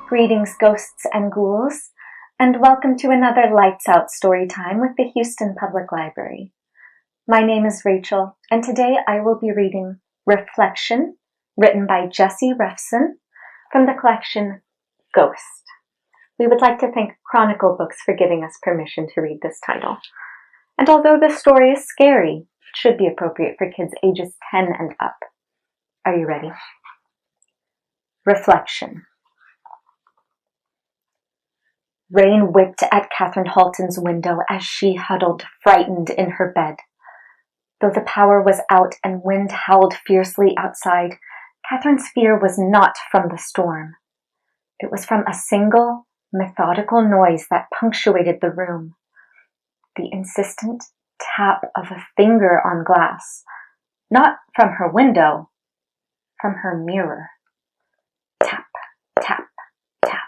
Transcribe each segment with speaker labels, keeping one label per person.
Speaker 1: Greetings, ghosts and ghouls, and welcome to another Lights Out story time with the Houston Public Library. My name is Rachel, and today I will be reading Reflection, written by Jessie Refson, from the collection Ghost. We would like to thank Chronicle Books for giving us permission to read this title. And although this story is scary, it should be appropriate for kids ages 10 and up. Are you ready? Reflection. Rain whipped at Catherine Halton's window as she huddled, frightened, in her bed. Though the power was out and wind howled fiercely outside, Catherine's fear was not from the storm. It was from a single, methodical noise that punctuated the room. The insistent tap of a finger on glass, not from her window, from her mirror. Tap, tap, tap.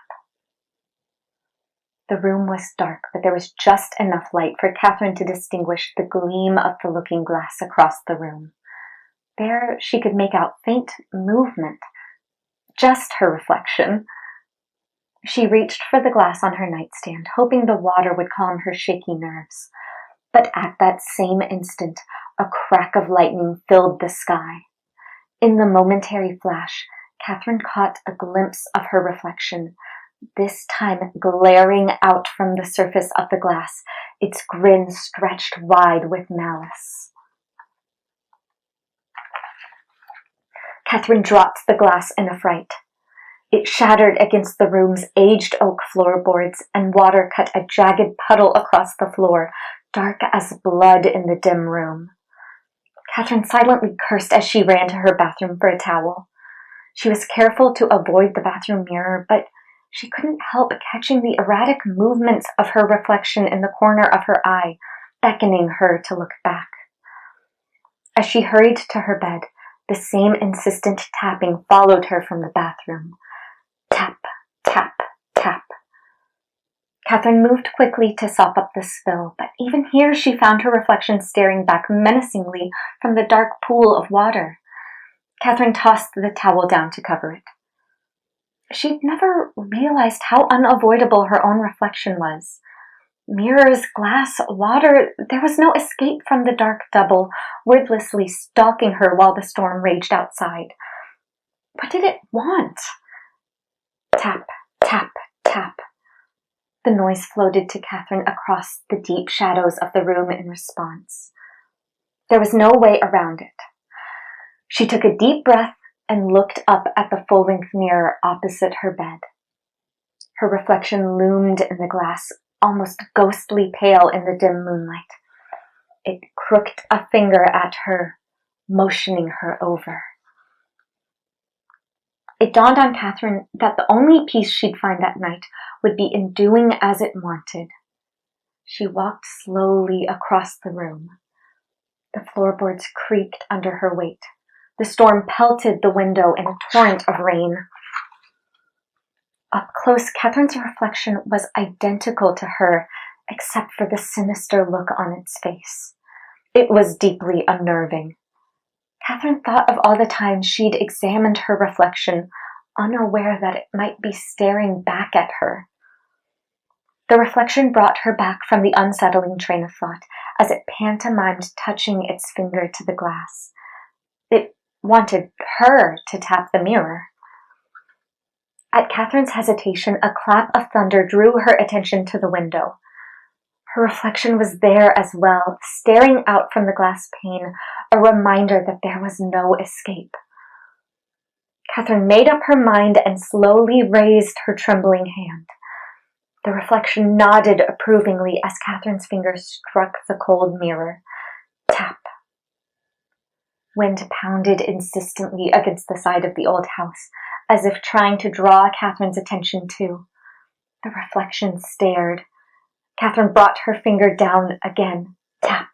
Speaker 1: The room was dark, but there was just enough light for Catherine to distinguish the gleam of the looking glass across the room. There she could make out faint movement, just her reflection. She reached for the glass on her nightstand, hoping the water would calm her shaky nerves. But at that same instant, a crack of lightning filled the sky. In the momentary flash, Catherine caught a glimpse of her reflection, this time glaring out from the surface of the glass, its grin stretched wide with malice. Catherine dropped the glass in a fright. It shattered against the room's aged oak floorboards, and water cut a jagged puddle across the floor, dark as blood in the dim room. Catherine silently cursed as she ran to her bathroom for a towel. She was careful to avoid the bathroom mirror, but she couldn't help catching the erratic movements of her reflection in the corner of her eye, beckoning her to look back. As she hurried to her bed, the same insistent tapping followed her from the bathroom. Tap, tap, tap. Catherine moved quickly to sop up the spill, but even here she found her reflection staring back menacingly from the dark pool of water. Catherine tossed the towel down to cover it. She'd never realized how unavoidable her own reflection was. Mirrors, glass, water, there was no escape from the dark double, wordlessly stalking her while the storm raged outside. What did it want? Tap, tap, tap. The noise floated to Catherine across the deep shadows of the room in response. There was no way around it. She took a deep breath and looked up at the full-length mirror opposite her bed. Her reflection loomed in the glass, almost ghostly pale in the dim moonlight. It crooked a finger at her, motioning her over. It dawned on Catherine that the only peace she'd find that night would be in doing as it wanted. She walked slowly across the room. The floorboards creaked under her weight. The storm pelted the window in a torrent of rain. Up close, Catherine's reflection was identical to her, except for the sinister look on its face. It was deeply unnerving. Catherine thought of all the times she'd examined her reflection, unaware that it might be staring back at her. The reflection brought her back from the unsettling train of thought as it pantomimed touching its finger to the glass. It wanted her to tap the mirror. At Catherine's hesitation, a clap of thunder drew her attention to the window. Her reflection was there as well, staring out from the glass pane, a reminder that there was no escape. Catherine made up her mind and slowly raised her trembling hand. The reflection nodded approvingly as Catherine's fingers struck the cold mirror. Tap. Wind pounded insistently against the side of the old house, as if trying to draw Catherine's attention too. The reflection stared. Catherine brought her finger down again. Tap.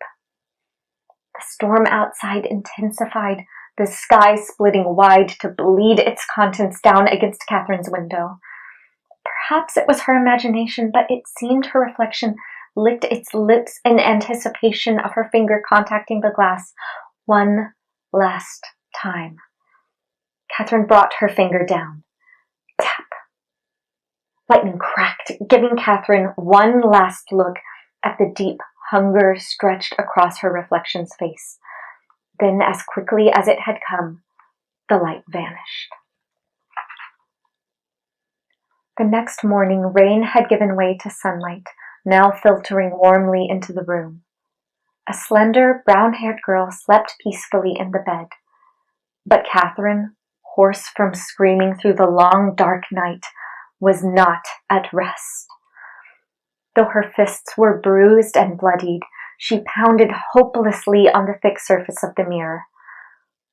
Speaker 1: The storm outside intensified, the sky splitting wide to bleed its contents down against Catherine's window. Perhaps it was her imagination, but it seemed her reflection licked its lips in anticipation of her finger contacting the glass one last time. Catherine brought her finger down. Tap. Lightning cracked, giving Catherine one last look at the deep hunger stretched across her reflection's face. Then, as quickly as it had come, the light vanished. The next morning, rain had given way to sunlight, now filtering warmly into the room. A slender, brown-haired girl slept peacefully in the bed. But Catherine, hoarse from screaming through the long, dark night, was not at rest. Though her fists were bruised and bloodied, she pounded hopelessly on the thick surface of the mirror.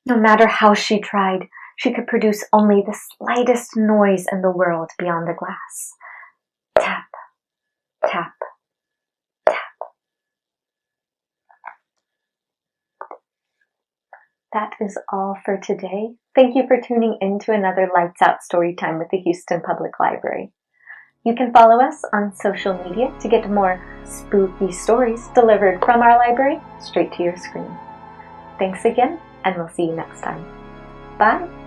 Speaker 1: No matter how she tried, she could produce only the slightest noise in the world beyond the glass. Tap, tap, tap. That is all for today. Thank you for tuning in to another Lights Out story time with the Houston Public Library. You can follow us on social media to get more spooky stories delivered from our library straight to your screen. Thanks again, and we'll see you next time. Bye!